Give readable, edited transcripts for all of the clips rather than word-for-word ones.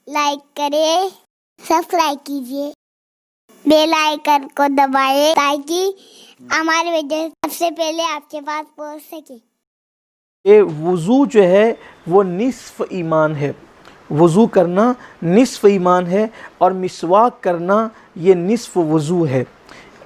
Like کریں، subscribe کیجیے، bell icon کو دبائیں تاکہ ہماری ویڈیو سب سے پہلے آپ کے پاس پہنچ سکے۔ یہ وضو جو ہے وہ نصف ایمان ہے، وضو کرنا نصف ایمان ہے اور مسواک کرنا یہ نصف وضو ہے۔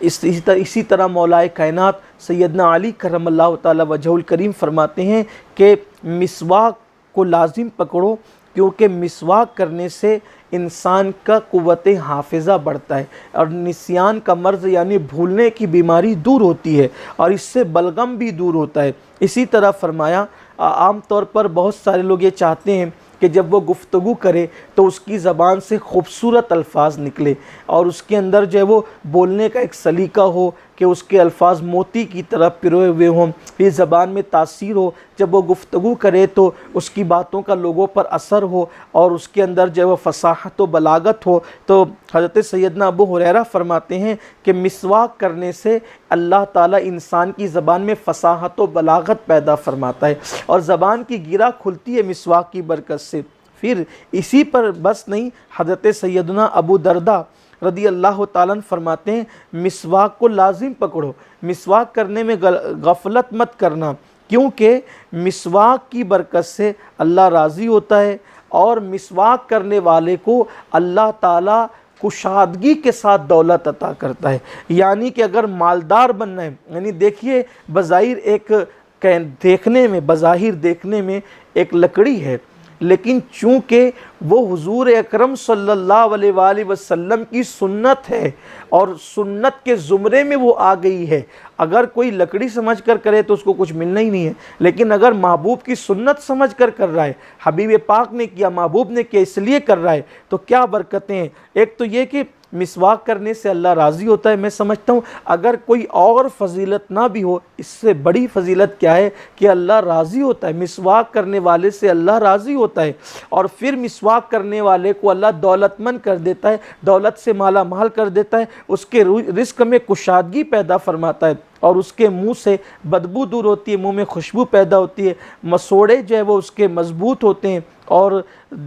اسی طرح مولائے کائنات سیدنا علی کرم اللہ تعالی وجہہ الکریم فرماتے ہیں کہ مسواک کو لازم پکڑو، کیونکہ مسواک کرنے سے انسان کا قوت حافظہ بڑھتا ہے اور نسیان کا مرض یعنی بھولنے کی بیماری دور ہوتی ہے اور اس سے بلغم بھی دور ہوتا ہے۔ اسی طرح فرمایا عام طور پر بہت سارے لوگ یہ چاہتے ہیں کہ جب وہ گفتگو کرے تو اس کی زبان سے خوبصورت الفاظ نکلے اور اس کے اندر جو ہے وہ بولنے کا ایک سلیقہ ہو کہ اس کے الفاظ موتی کی طرح پروئے ہوئے ہوں، یہ زبان میں تاثیر ہو، جب وہ گفتگو کرے تو اس کی باتوں کا لوگوں پر اثر ہو اور اس کے اندر جو ہے وہ فصاحت و بلاغت ہو۔ تو حضرت سیدنا ابو ہریرہ فرماتے ہیں کہ مسواک کرنے سے اللہ تعالیٰ انسان کی زبان میں فصاحت و بلاغت پیدا فرماتا ہے اور زبان کی گرہ کھلتی ہے مسواک کی برکت سے۔ پھر اسی پر بس نہیں، حضرت سیدنا ابو درداء رضی اللہ تعالیٰ عنہ فرماتے ہیں مسواک کو لازم پکڑو، مسواک کرنے میں غفلت مت کرنا، کیونکہ مسواک کی برکت سے اللہ راضی ہوتا ہے اور مسواک کرنے والے کو اللہ تعالیٰ کشادگی کے ساتھ دولت عطا کرتا ہے۔ یعنی کہ اگر مالدار بننا ہے، یعنی دیکھیے بظاہر دیکھنے میں ایک لکڑی ہے، لیکن چونکہ وہ حضور اکرم صلی اللہ علیہ وآلہ وسلم کی سنت ہے اور سنت کے زمرے میں وہ آ گئی ہے، اگر کوئی لکڑی سمجھ کر کرے تو اس کو کچھ ملنا ہی نہیں ہے، لیکن اگر محبوب کی سنت سمجھ کر کر رہا ہے، حبیب پاک نے کیا، محبوب نے کیا، اس لیے کر رہا ہے، تو کیا برکتیں ہیں۔ ایک تو یہ کہ مسواک کرنے سے اللہ راضی ہوتا ہے۔ میں سمجھتا ہوں اگر کوئی اور فضیلت نہ بھی ہو، اس سے بڑی فضیلت کیا ہے کہ اللہ راضی ہوتا ہے، مسواک کرنے والے سے اللہ راضی ہوتا ہے اور پھر مسواک کرنے والے کو اللہ دولت مند کر دیتا ہے، دولت سے مالا مال کر دیتا ہے، اس کے رزق میں کشادگی پیدا فرماتا ہے اور اس کے منہ سے بدبو دور ہوتی ہے، منہ میں خوشبو پیدا ہوتی ہے، مسوڑے جو ہے وہ اس کے مضبوط ہوتے ہیں اور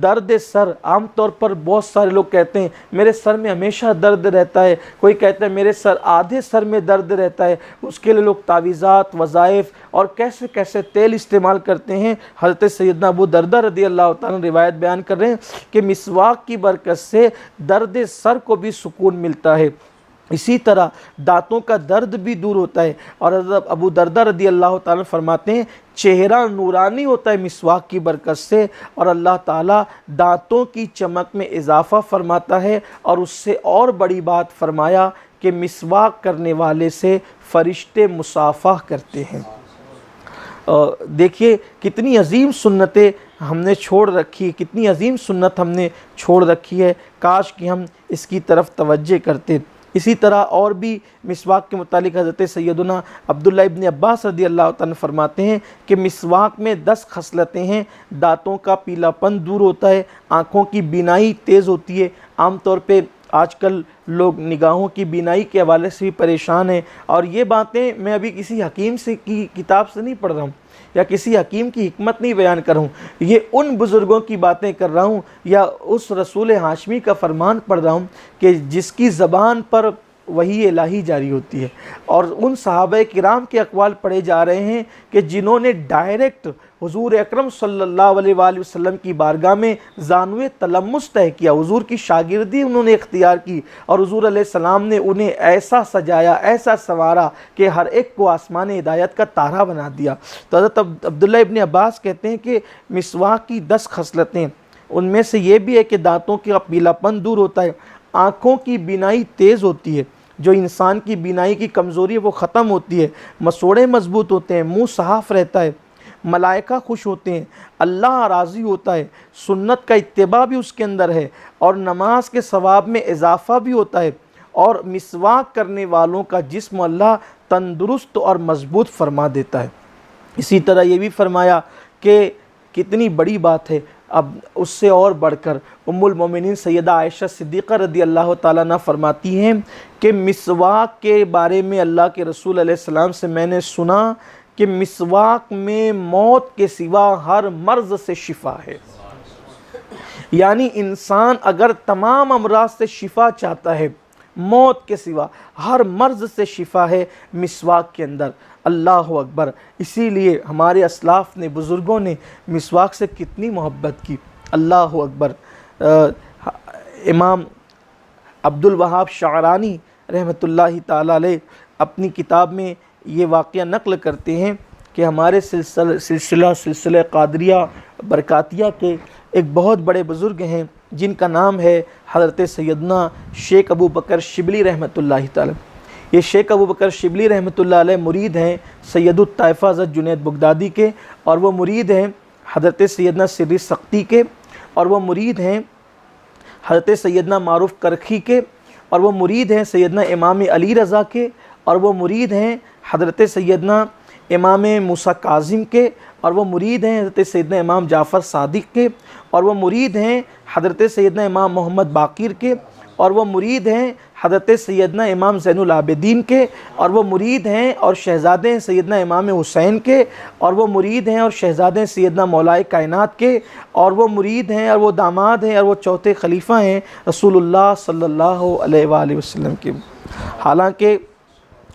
درد سر، عام طور پر بہت سارے لوگ کہتے ہیں میرے سر میں ہمیشہ درد رہتا ہے، کوئی کہتا ہے میرے آدھے سر میں درد رہتا ہے، اس کے لیے لوگ تعویذات، وظائف اور کیسے کیسے تیل استعمال کرتے ہیں۔ حضرت سیدنا ابو درداء رضی اللہ تعالیٰ عنہ روایت بیان کر رہے ہیں کہ مسواک کی برکت سے درد سر کو بھی سکون ملتا ہے، اسی طرح دانتوں کا درد بھی دور ہوتا ہے اور حضرت ابو درداء رضی اللہ تعالیٰ فرماتے ہیں چہرہ نورانی ہوتا ہے مسواک کی برکت سے اور اللہ تعالیٰ دانتوں کی چمک میں اضافہ فرماتا ہے۔ اور اس سے اور بڑی بات فرمایا کہ مسواک کرنے والے سے فرشتے مصافحہ کرتے ہیں۔ دیکھیے کتنی عظیم سنتیں ہم نے چھوڑ رکھی، کتنی عظیم سنت ہم نے چھوڑ رکھی ہے، کاش کہ ہم اس کی طرف توجہ کرتے۔ اسی طرح اور بھی مسواک کے متعلق حضرت سیدنا عبداللہ ابن عباس رضی اللہ تعالیٰ فرماتے ہیں کہ مسواک میں 10 خصلتیں ہیں۔ دانتوں کا پیلا پن دور ہوتا ہے، آنکھوں کی بینائی تیز ہوتی ہے، عام طور پہ آج کل لوگ نگاہوں کی بینائی کے حوالے سے بھی پریشان ہیں اور یہ باتیں میں ابھی کسی حکیم کی کتاب سے نہیں پڑھ رہا ہوں یا کسی حکیم کی حکمت نہیں بیان کر رہا ہوں، یہ ان بزرگوں کی باتیں کر رہا ہوں یا اس رسول ہاشمی کا فرمان پڑھ رہا ہوں کہ جس کی زبان پر وحی الہی جاری ہوتی ہے اور ان صحابہ کرام کے اقوال پڑھے جا رہے ہیں کہ جنہوں نے ڈائریکٹ حضور اکرم صلی اللہ علیہ وآلہ وسلم کی بارگاہ میں زانوِ تلمس طے کیا، حضور کی شاگردی انہوں نے اختیار کی اور حضور علیہ السلام نے انہیں ایسا سجایا، ایسا سنوارا کہ ہر ایک کو آسمان ہدایت کا تارا بنا دیا۔ تو حضرت عبداللہ ابن عباس کہتے ہیں کہ مسواک کی 10 خصلتیں، ان میں سے یہ بھی ہے کہ دانتوں کا پیلا پن دور ہوتا ہے، آنکھوں کی بینائی تیز ہوتی ہے، جو انسان کی بینائی کی کمزوری ہے وہ ختم ہوتی ہے، مسوڑے مضبوط ہوتے ہیں، منہ صاف رہتا ہے، ملائکہ خوش ہوتے ہیں، اللہ راضی ہوتا ہے، سنت کا اتباع بھی اس کے اندر ہے اور نماز کے ثواب میں اضافہ بھی ہوتا ہے اور مسواک کرنے والوں کا جسم اللہ تندرست اور مضبوط فرما دیتا ہے۔ اسی طرح یہ بھی فرمایا کہ کتنی بڑی بات ہے، اب اس سے اور بڑھ کر ام المومنین سیدہ عائشہ صدیقہ رضی اللہ تعالیٰ عنہ فرماتی ہیں کہ مسواک کے بارے میں اللہ کے رسول علیہ السلام سے میں نے سنا کہ مسواک میں موت کے سوا ہر مرض سے شفا ہے۔ یعنی انسان اگر تمام امراض سے شفا چاہتا ہے، موت کے سوا ہر مرض سے شفا ہے مسواک کے اندر۔ اللہ اکبر۔ اسی لیے ہمارے اسلاف نے، بزرگوں نے مسواک سے کتنی محبت کی۔ اللہ اکبر۔ امام عبد الوہاب شعرانی رحمۃ اللہ تعالی علیہ اپنی کتاب میں یہ واقعہ نقل کرتے ہیں کہ ہمارے سلسلہ قادریہ برکاتیہ کے ایک بہت بڑے بزرگ ہیں جن کا نام ہے حضرت سیدنا شیخ ابو بکر شبلی رحمۃ اللہ تعالی۔ یہ شیخ ابو بکر شبلی رحمۃ اللہ علیہ مرید ہیں سید الطائفہ حضرت جنید بغدادی کے، اور وہ مرید ہیں حضرت سیدنا سری سختی کے، اور وہ مرید ہیں حضرت سیدنا معروف کرخی کے، اور وہ مرید ہیں سیدنا امام علی رضا کے، اور وہ مرید ہیں حضرت سیدنا امام موسیٰ کاظم کے، اور وہ مرید ہیں حضرت سیدنا امام جعفر صادق کے، اور وہ مرید ہیں حضرت سیدنا امام محمد باقر کے، اور وہ مرید ہیں حضرت سیدنا امام زین العابدین کے، اور وہ مرید ہیں اور شہزادے ہیں سیدنا امام حسین کے، اور وہ مرید ہیں اور شہزادے ہیں سیدنا مولائے کائنات کے، اور وہ مرید ہیں اور وہ داماد ہیں اور وہ چوتھے خلیفہ ہیں رسول اللہ صلی اللہ علیہ وآلہ وسلم کے۔ حالانکہ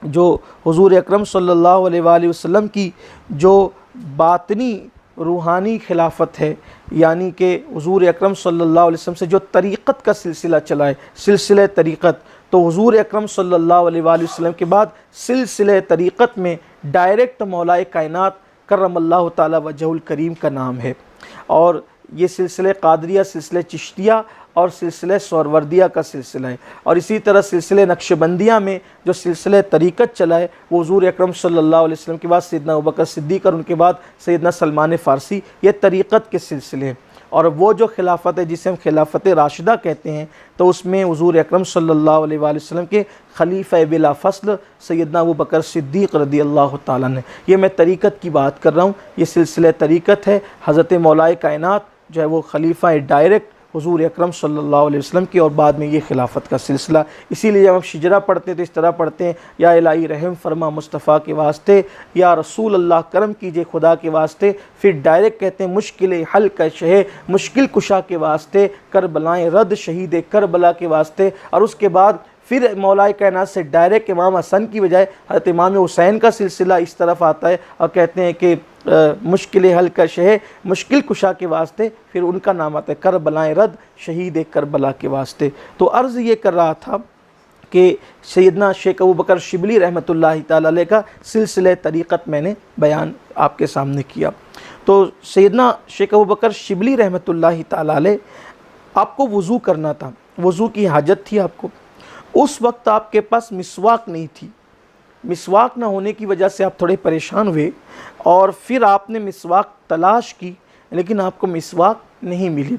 جو حضور اکرم صلی اللہ علیہ وآلہ وسلم کی جو باطنی روحانی خلافت ہے، یعنی کہ حضور اکرم صلی اللہ علیہ وسلم سے جو طریقت کا سلسلہ چلا ہے، سلسلہ طریقت، تو حضور اکرم صلی اللہ علیہ وآلہ وسلم کے بعد سلسلہ طریقت میں ڈائریکٹ مولائے کائنات کرم اللہ تعالی وجہ الکریم کا نام ہے، اور یہ سلسلہ قادریہ، سلسلہ چشتیہ اور سلسلہ سہروردیہ کا سلسلہ ہے، اور اسی طرح سلسلہ نقشبندیہ میں جو سلسلہ طریقت چلا ہے وہ حضور اکرم صلی اللہ علیہ وسلم کے بعد سیدنا ابوبکر صدیق اور ان کے بعد سیدنا سلمان فارسی، یہ طریقت کے سلسلے ہیں۔ اور وہ جو خلافت ہے جسے ہم خلافت راشدہ کہتے ہیں، تو اس میں حضور اکرم صلی اللہ علیہ وآلہ وسلم کے خلیفہ بلا فصل سیدنا ابوبکر صدیق رضی اللہ تعالیٰ نے، یہ میں طریقت کی بات کر رہا ہوں، یہ سلسلہ طریقت ہے۔ حضرت مولائے کائنات جو ہے وہ خلیفہ ڈائریکٹ حضور اکرم صلی اللہ علیہ وسلم کی، اور بعد میں یہ خلافت کا سلسلہ۔ اسی لیے جب ہم شجرہ پڑھتے ہیں تو اس طرح پڑھتے ہیں، یا الہی رحم فرما مصطفیٰ کے واسطے، یا رسول اللہ کرم کیجئے خدا کے واسطے، پھر ڈائریکٹ کہتے ہیں مشکل حل کا شہ مشکل کشا کے واسطے، کربلائیں رد شہید کربلا کے واسطے، اور اس کے بعد پھر مولائے کائنات سے ڈائریکٹ امام حسن کی بجائے حضرت امام حسین کا سلسلہ اس طرف آتا ہے، اور کہتے ہیں کہ مشکل حل کا شہ مشکل کشا کے واسطے، پھر ان کا نام آتا ہے کربلائیں رد شہید کربلا کے واسطے۔ تو عرض یہ کر رہا تھا کہ سیدنا شیخ ابو بکر شبلی رحمۃ اللہ تعالی علیہ کا سلسلہ طریقت میں نے بیان آپ کے سامنے کیا۔ تو سیدنا شیخ ابو بکر شبلی رحمۃ اللہ تعالی علیہ، آپ کو وضو کرنا تھا، وضو کی حاجت تھی آپ کو، اس وقت آپ کے پاس مسواک نہیں تھی، مسواک نہ ہونے کی وجہ سے آپ تھوڑے پریشان ہوئے، اور پھر آپ نے مسواک تلاش کی لیکن آپ کو مسواک نہیں ملی۔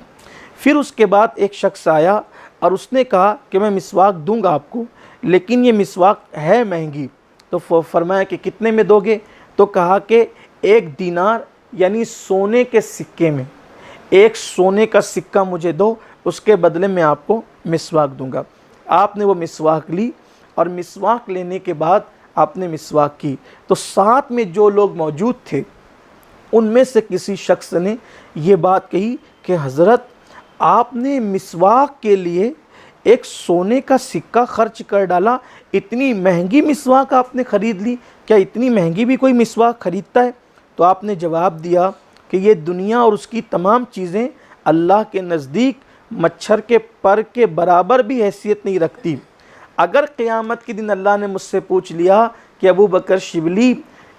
پھر اس کے بعد ایک شخص آیا اور اس نے کہا کہ میں مسواک دوں گا آپ کو، لیکن یہ مسواک ہے مہنگی۔ تو فرمایا کہ کتنے میں دو گے؟ تو کہا کہ 1 دینار یعنی سونے کے سکے میں، 1 سونے کا سکہ مجھے دو، اس کے بدلے میں آپ کو مسواک دوں گا۔ آپ نے وہ مسواک لی، اور مسواک لینے کے بعد آپ نے مسواک کی، تو ساتھ میں جو لوگ موجود تھے ان میں سے کسی شخص نے یہ بات کہی کہ حضرت آپ نے مسواک کے لیے 1 سونے کا سکہ خرچ کر ڈالا، اتنی مہنگی مسواک آپ نے خرید لی، کیا اتنی مہنگی بھی کوئی مسواک خریدتا ہے؟ تو آپ نے جواب دیا کہ یہ دنیا اور اس کی تمام چیزیں اللہ کے نزدیک مچھر کے پر کے برابر بھی حیثیت نہیں رکھتی۔ اگر قیامت کے دن اللہ نے مجھ سے پوچھ لیا کہ ابو بکر شبلی،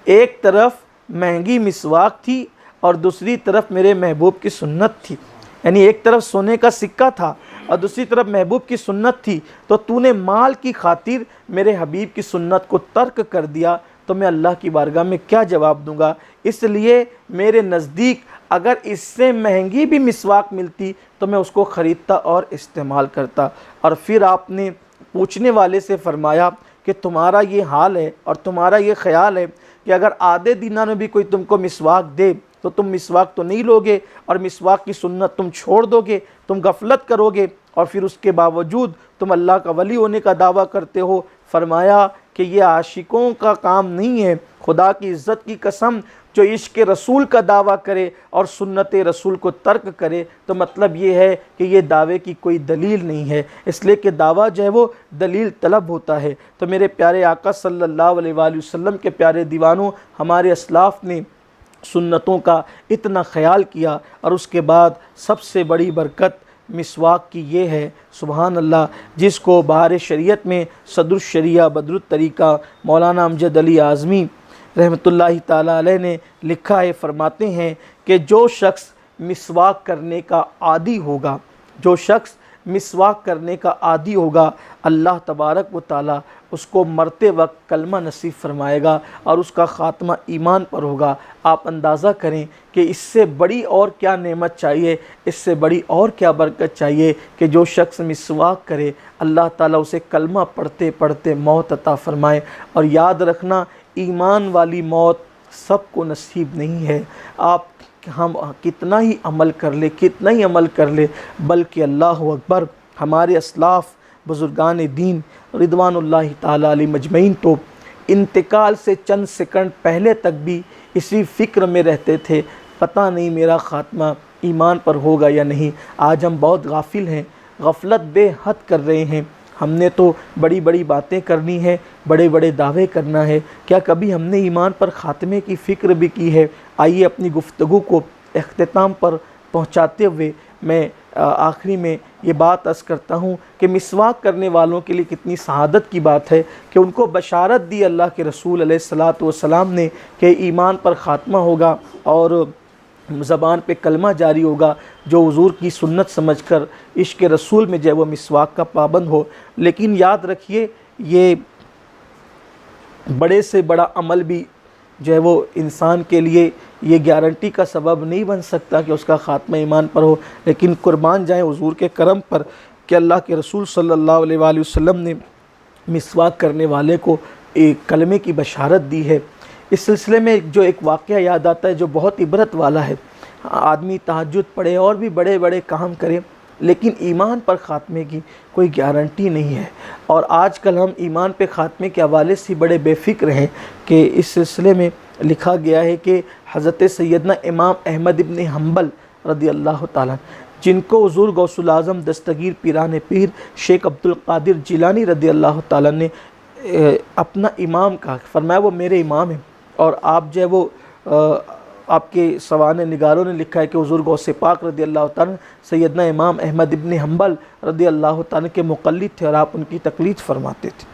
ایک طرف مہنگی مسواک تھی اور دوسری طرف میرے محبوب کی سنت تھی، یعنی ایک طرف سونے کا سکہ تھا اور دوسری طرف محبوب کی سنت تھی، تو تو نے مال کی خاطر میرے حبیب کی سنت کو ترک کر دیا، تو میں اللہ کی بارگاہ میں کیا جواب دوں گا؟ اس لیے میرے نزدیک اگر اس سے مہنگی بھی مسواک ملتی تو میں اس کو خریدتا اور استعمال کرتا۔ اور پھر آپ نے پوچھنے والے سے فرمایا کہ تمہارا یہ حال ہے اور تمہارا یہ خیال ہے کہ اگر آدھے دینار میں بھی کوئی تم کو مسواک دے تو تم مسواک تو نہیں لوگے، اور مسواک کی سنت تم چھوڑ دو گے، تم غفلت کرو گے، اور پھر اس کے باوجود تم اللہ کا ولی ہونے کا دعویٰ کرتے ہو۔ فرمایا کہ یہ عاشقوں کا کام نہیں ہے، خدا کی عزت کی قسم، جو عشق رسول کا دعویٰ کرے اور سنت رسول کو ترک کرے تو مطلب یہ ہے کہ یہ دعوے کی کوئی دلیل نہیں ہے، اس لیے کہ دعویٰ جو ہے وہ دلیل طلب ہوتا ہے۔ تو میرے پیارے آقا صلی اللہ علیہ وآلہ وسلم کے پیارے دیوانوں، ہمارے اسلاف نے سنتوں کا اتنا خیال کیا، اور اس کے بعد سب سے بڑی برکت مسواک کی یہ ہے، سبحان اللہ، جس کو بہار شریعت میں صدر الشریعہ بدر الطریقہ مولانا امجد علی اعظمی رحمۃ اللہ تعالیٰ علیہ نے لکھا ہے، فرماتے ہیں کہ جو شخص مسواک کرنے کا عادی ہوگا، جو شخص مسواک کرنے کا عادی ہوگا، اللہ تبارک و تعالیٰ اس کو مرتے وقت کلمہ نصیب فرمائے گا اور اس کا خاتمہ ایمان پر ہوگا۔ آپ اندازہ کریں کہ اس سے بڑی اور کیا نعمت چاہیے، اس سے بڑی اور کیا برکت چاہیے کہ جو شخص مسواک کرے اللہ تعالیٰ اسے کلمہ پڑھتے پڑھتے موت عطا فرمائے۔ اور یاد رکھنا، ایمان والی موت سب کو نصیب نہیں ہے، ہم کتنا ہی عمل کر لے، کتنا ہی عمل کر لے، بلکہ اللہ اکبر، ہمارے اسلاف بزرگان دین رضوان اللہ تعالیٰ علیہ مجمعین تو انتقال سے چند سیکنڈ پہلے تک بھی اسی فکر میں رہتے تھے، پتہ نہیں میرا خاتمہ ایمان پر ہوگا یا نہیں۔ آج ہم بہت غافل ہیں، غفلت بے حد کر رہے ہیں۔ ہم نے تو بڑی بڑی باتیں کرنی ہے، بڑے بڑے دعوے کرنا ہے، کیا کبھی ہم نے ایمان پر خاتمے کی فکر بھی کی ہے؟ آئیے اپنی گفتگو کو اختتام پر پہنچاتے ہوئے میں آخری میں یہ بات عرض کرتا ہوں کہ مسواک کرنے والوں کے لیے کتنی سعادت کی بات ہے کہ ان کو بشارت دی اللہ کے رسول علیہ الصلاۃ والسلام نے کہ ایمان پر خاتمہ ہوگا اور زبان پہ کلمہ جاری ہوگا جو حضور کی سنت سمجھ کر عشق رسول میں جو ہے وہ مسواک کا پابند ہو۔ لیکن یاد رکھیے، یہ بڑے سے بڑا عمل بھی جو ہے وہ انسان کے لیے یہ گارنٹی کا سبب نہیں بن سکتا کہ اس کا خاتمہ ایمان پر ہو، لیکن قربان جائیں حضور کے کرم پر کہ اللہ کے رسول صلی اللہ علیہ وآلہ وسلم نے مسواک کرنے والے کو ایک کلمے کی بشارت دی ہے۔ اس سلسلے میں جو ایک واقعہ یاد آتا ہے جو بہت عبرت والا ہے، آدمی تہجد پڑھے اور بھی بڑے بڑے کام کرے لیکن ایمان پر خاتمے کی کوئی گارنٹی نہیں ہے، اور آج کل ہم ایمان پہ خاتمے کے حوالے سے بڑے بے فکر ہیں کہ اس سلسلے میں لکھا گیا ہے کہ حضرت سیدنا امام احمد ابن حنبل رضی اللہ تعالیٰ، جن کو حضور غوث الاعظم دستگیر پیران پیر شیخ عبد القادر جیلانی رضی اللہ تعالیٰ نے اپنا امام کہا، فرمایا وہ میرے امام ہیں، اور آپ جو ہے وہ آپ کے سوانح نگاروں نے لکھا ہے کہ حضور غوث پاک رضی اللہ تعالیٰ سیدنا امام احمد ابن حنبل رضی اللہ تعالیٰ کے مقلد تھے اور آپ ان کی تقلید فرماتے تھے۔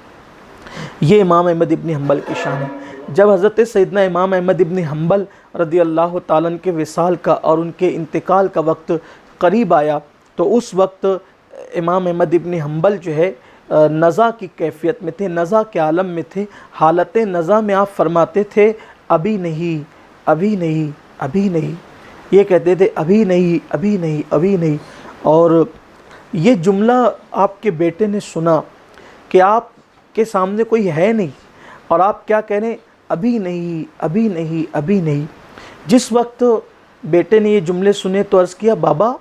یہ امام احمد ابن حنبل کی شان ہے۔ جب حضرت سیدنا امام احمد ابن حنبل رضی اللہ تعالیٰ کے وصال کا اور ان کے انتقال کا وقت قریب آیا تو اس وقت امام احمد ابن حنبل جو ہے نزا کی کیفیت میں تھے، نزا کے عالم میں تھے۔ حالت نزا میں آپ فرماتے تھے ابھی نہیں، ابھی نہیں، ابھی نہیں، یہ کہتے تھے ابھی نہیں، ابھی نہیں، ابھی نہیں۔ اور یہ جملہ آپ کے بیٹے نے سنا کہ آپ کے سامنے کوئی ہے نہیں اور آپ کیا کہہ رہے ہیں، ابھی نہیں، ابھی نہیں، ابھی نہیں۔ جس وقت بیٹے نے یہ جملے سنے تو عرض کیا، بابا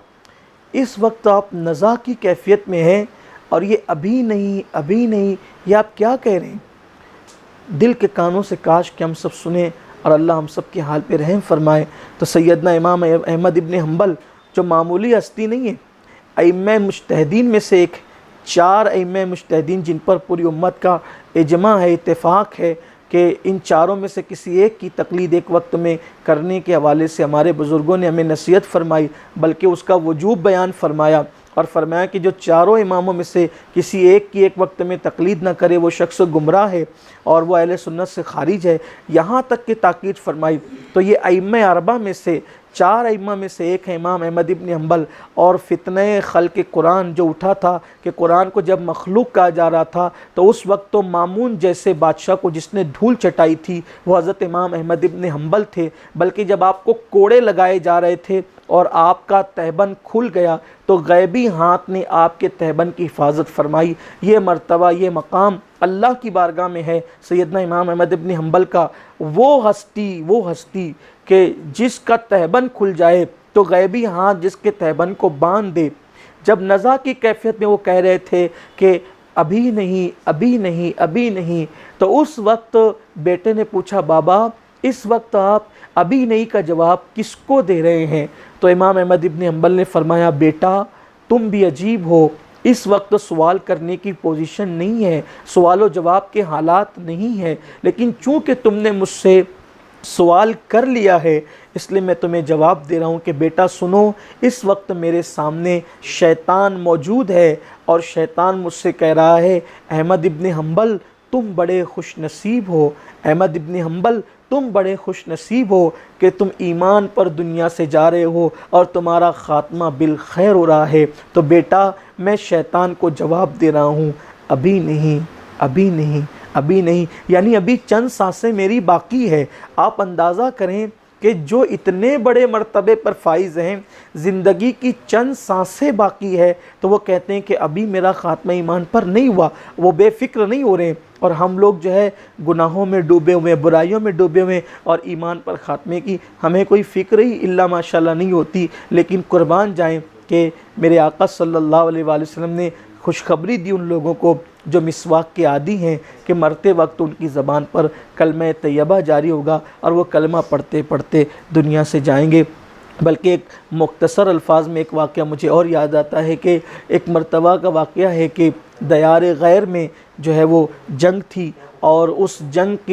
اس وقت آپ نزا کی کیفیت میں ہیں اور یہ ابھی نہیں، ابھی نہیں، یہ آپ کیا کہہ رہے ہیں؟ دل کے کانوں سے کاش کہ ہم سب سنیں اور اللہ ہم سب کے حال پہ رحم فرمائے۔ تو سیدنا امام احمد ابن حنبل جو معمولی ہستی نہیں ہے، ائمہ مجتہدین میں سے ایک، 4 ائمہ مجتہدین جن پر پوری امت کا اجماع ہے، اتفاق ہے کہ ان چاروں میں سے کسی ایک کی تقلید ایک وقت میں کرنے کے حوالے سے ہمارے بزرگوں نے ہمیں نصیحت فرمائی، بلکہ اس کا وجوب بیان فرمایا اور فرمایا کہ جو چاروں اماموں میں سے کسی ایک کی ایک وقت میں تقلید نہ کرے وہ شخص گمراہ ہے اور وہ اہل سنت سے خارج ہے، یہاں تک کہ تاکید فرمائی۔ تو یہ ائمہ اربعہ میں سے 4 ائمہ میں سے ایک ہے امام احمد ابن حنبل۔ اور فتنہ خلق قرآن جو اٹھا تھا کہ قرآن کو جب مخلوق کہا جا رہا تھا تو اس وقت تو مامون جیسے بادشاہ کو جس نے دھول چٹائی تھی وہ حضرت امام احمد ابن حنبل تھے، بلکہ جب آپ کو کوڑے لگائے جا رہے تھے اور آپ کا تہبند کھل گیا تو غیبی ہاتھ نے آپ کے تہبند کی حفاظت فرمائی۔ یہ مرتبہ، یہ مقام اللہ کی بارگاہ میں ہے سیدنا امام احمد ابن حنبل کا، وہ ہستی کہ جس کا تہبند کھل جائے تو غیبی ہاتھ جس کے تہبند کو باندھ دے۔ جب نزا کی کیفیت میں وہ کہہ رہے تھے کہ ابھی نہیں، ابھی نہیں، ابھی نہیں، تو اس وقت بیٹے نے پوچھا، بابا اس وقت آپ ابھی نہیں کا جواب کس کو دے رہے ہیں؟ تو امام احمد ابن حنبل نے فرمایا بیٹا تم بھی عجیب ہو، اس وقت سوال کرنے کی پوزیشن نہیں ہے، سوال و جواب کے حالات نہیں ہے، لیکن چونکہ تم نے مجھ سے سوال کر لیا ہے اس لیے میں تمہیں جواب دے رہا ہوں کہ بیٹا سنو، اس وقت میرے سامنے شیطان موجود ہے اور شیطان مجھ سے کہہ رہا ہے احمد ابن حنبل تم بڑے خوش نصیب ہو، احمد ابن حنبل تم بڑے خوش نصیب ہو کہ تم ایمان پر دنیا سے جا رہے ہو اور تمہارا خاتمہ بالخیر ہو رہا ہے۔ تو بیٹا میں شیطان کو جواب دے رہا ہوں ابھی نہیں، ابھی نہیں، ابھی نہیں، یعنی ابھی چند سانسیں میری باقی ہے۔ آپ اندازہ کریں کہ جو اتنے بڑے مرتبے پر فائز ہیں، زندگی کی چند سانسیں باقی ہے تو وہ کہتے ہیں کہ ابھی میرا خاتمہ ایمان پر نہیں ہوا، وہ بے فکر نہیں ہو رہے ہیں، اور ہم لوگ جو ہے گناہوں میں ڈوبے ہوئے ہیں، برائیوں میں ڈوبے ہوئے ہیں، اور ایمان پر خاتمے کی ہمیں کوئی فکر ہی الا ماشاءاللہ نہیں ہوتی۔ لیکن قربان جائیں کہ میرے آقا صلی اللہ علیہ وآلہ وسلم نے خوشخبری دی ان لوگوں کو جو مسواک کے عادی ہیں کہ مرتے وقت ان کی زبان پر کلمہ طیبہ جاری ہوگا اور وہ کلمہ پڑھتے پڑھتے دنیا سے جائیں گے۔ بلکہ ایک مختصر الفاظ میں ایک واقعہ مجھے اور یاد آتا ہے کہ ایک مرتبہ کا واقعہ ہے کہ دیار غیر میں جو ہے وہ جنگ تھی، اور اس جنگ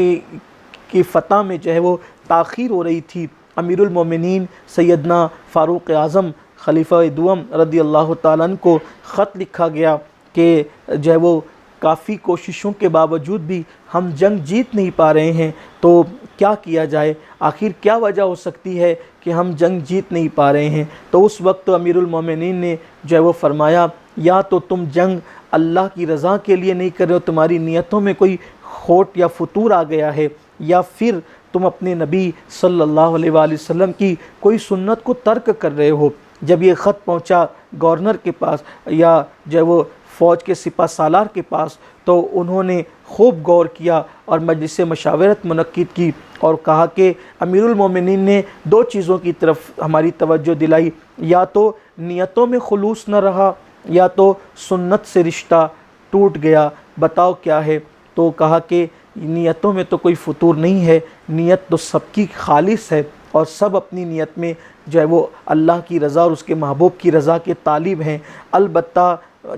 کی فتح میں جو ہے وہ تاخیر ہو رہی تھی۔ امیر المومنین سیدنا فاروق اعظم خلیفہ دوم رضی اللہ تعالیٰ عنہ کو خط لکھا گیا کہ جو ہے وہ کافی کوششوں کے باوجود بھی ہم جنگ جیت نہیں پا رہے ہیں، تو کیا کیا جائے، آخر کیا وجہ ہو سکتی ہے کہ ہم جنگ جیت نہیں پا رہے ہیں؟ تو اس وقت امیر المومنین نے جو ہے وہ فرمایا یا تو تم جنگ اللہ کی رضا کے لیے نہیں کر رہے ہو، تمہاری نیتوں میں کوئی کھوٹ یا فتور آ گیا ہے، یا پھر تم اپنے نبی صلی اللہ علیہ وآلہ وسلم کی کوئی سنت کو ترک کر رہے ہو۔ جب یہ خط پہنچا گورنر کے پاس یا جو ہے وہ فوج کے سپہ سالار کے پاس، تو انہوں نے خوب غور کیا اور مجلس مشاورت منعقد کی اور کہا کہ امیر المومنین نے دو چیزوں کی طرف ہماری توجہ دلائی، یا تو نیتوں میں خلوص نہ رہا یا تو سنت سے رشتہ ٹوٹ گیا، بتاؤ کیا ہے؟ تو کہا کہ نیتوں میں تو کوئی فتور نہیں ہے، نیت تو سب کی خالص ہے اور سب اپنی نیت میں جو ہے وہ اللہ کی رضا اور اس کے محبوب کی رضا کے طالب ہیں۔ البتہ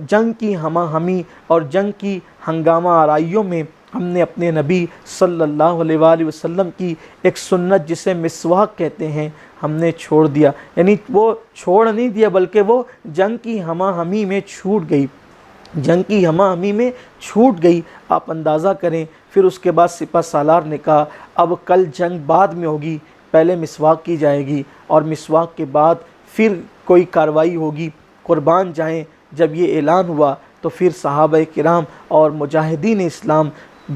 جنگ کی ہمہ ہمی اور جنگ کی ہنگامہ آرائیوں میں ہم نے اپنے نبی صلی اللہ علیہ وآلہ وسلم کی ایک سنت جسے مسواک کہتے ہیں ہم نے چھوڑ دیا، یعنی وہ چھوڑ نہیں دیا بلکہ وہ جنگ کی ہمہ ہمی میں چھوٹ گئی، جنگ کی ہمہ ہمی میں چھوٹ گئی۔ آپ اندازہ کریں، پھر اس کے بعد سپہ سالار نے کہا اب کل جنگ بعد میں ہوگی، پہلے مسواک کی جائے گی اور مسواک کے بعد پھر کوئی کارروائی ہوگی۔ قربان جائیں، جب یہ اعلان ہوا تو پھر صحابہ کرام اور مجاہدین اسلام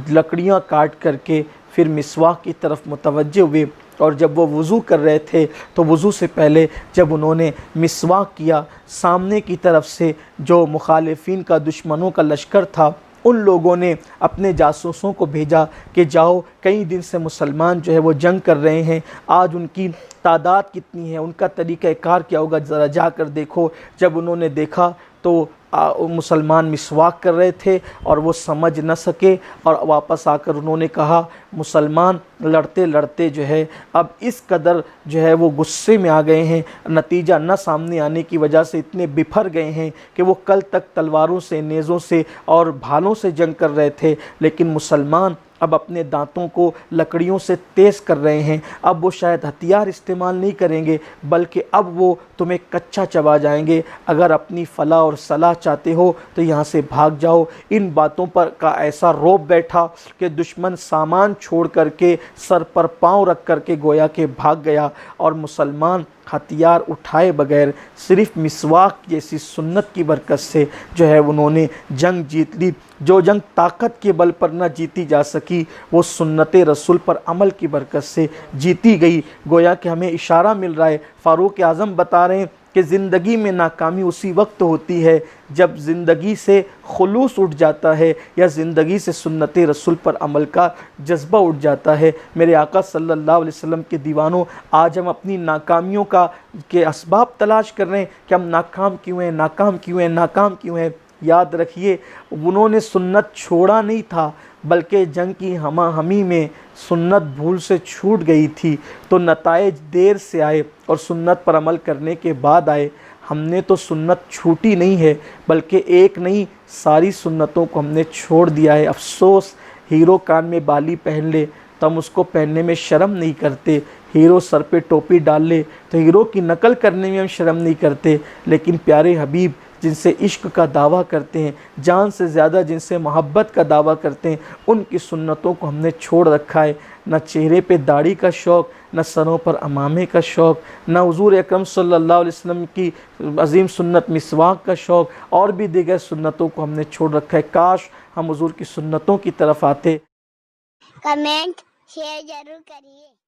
لکڑیاں کاٹ کر کے پھر مسواک کی طرف متوجہ ہوئے، اور جب وہ وضو کر رہے تھے تو وضو سے پہلے جب انہوں نے مسواک کیا، سامنے کی طرف سے جو مخالفین کا دشمنوں کا لشکر تھا ان لوگوں نے اپنے جاسوسوں کو بھیجا کہ جاؤ، کئی دن سے مسلمان جو ہے وہ جنگ کر رہے ہیں، آج ان کی تعداد کتنی ہے، ان کا طریقہ کار کیا ہوگا، ذرا جا کر دیکھو۔ جب انہوں نے دیکھا تو مسلمان مسواک کر رہے تھے اور وہ سمجھ نہ سکے، اور واپس آ کر انہوں نے کہا مسلمان لڑتے لڑتے جو ہے اب اس قدر جو ہے وہ غصے میں آ گئے ہیں، نتیجہ نہ سامنے آنے کی وجہ سے اتنے بپھر گئے ہیں کہ وہ کل تک تلواروں سے، نیزوں سے اور بھالوں سے جنگ کر رہے تھے، لیکن مسلمان اب اپنے دانتوں کو لکڑیوں سے تیز کر رہے ہیں، اب وہ شاید ہتھیار استعمال نہیں کریں گے بلکہ اب وہ تمہیں کچا چبا جائیں گے، اگر اپنی فلاح اور صلاح چاہتے ہو تو یہاں سے بھاگ جاؤ۔ ان باتوں پر کا ایسا روب بیٹھا کہ دشمن سامان چھوڑ کر کے سر پر پاؤں رکھ کر کے گویا کہ بھاگ گیا، اور مسلمان ہتھیار اٹھائے بغیر صرف مسواک جیسی سنت کی برکت سے جو ہے انہوں نے جنگ جیت لی۔ جو جنگ طاقت کے بل پر نہ جیتی جا سکی وہ سنت رسول پر عمل کی برکت سے جیتی گئی۔ گویا کہ ہمیں اشارہ مل رہا ہے، فاروق اعظم بتا رہے ہیں کہ زندگی میں ناکامی اسی وقت ہوتی ہے جب زندگی سے خلوص اٹھ جاتا ہے یا زندگی سے سنت رسول پر عمل کا جذبہ اٹھ جاتا ہے۔ میرے آقا صلی اللہ علیہ وسلم کے دیوانوں، آج ہم اپنی ناکامیوں کے اسباب تلاش کر رہے ہیں کہ ہم ناکام کیوں ہیں، ناکام کیوں ہیں، ناکام کیوں ہیں۔ یاد رکھیے انہوں نے سنت چھوڑا نہیں تھا، بلکہ جنگ کی ہمہ ہمی میں سنت بھول سے چھوٹ گئی تھی تو نتائج دیر سے آئے اور سنت پر عمل کرنے کے بعد آئے۔ ہم نے تو سنت چھوٹی نہیں ہے بلکہ ایک نہیں ساری سنتوں کو ہم نے چھوڑ دیا ہے۔ افسوس، ہیرو کان میں بالی پہن لے تو ہم اس کو پہننے میں شرم نہیں کرتے، ہیرو سر پہ ٹوپی ڈال لے تو ہیرو کی نقل کرنے میں ہم شرم نہیں کرتے، لیکن پیارے حبیب جن سے عشق کا دعویٰ کرتے ہیں، جان سے زیادہ جن سے محبت کا دعویٰ کرتے ہیں، ان کی سنتوں کو ہم نے چھوڑ رکھا ہے۔ نہ چہرے پہ داڑھی کا شوق، نہ سروں پر امامے کا شوق، نہ حضور اکرم صلی اللہ علیہ وسلم کی عظیم سنت مسواک کا شوق، اور بھی دیگر سنتوں کو ہم نے چھوڑ رکھا ہے۔ کاش ہم حضور کی سنتوں کی طرف آتے۔ کمنٹ شیئر ضرور کریے۔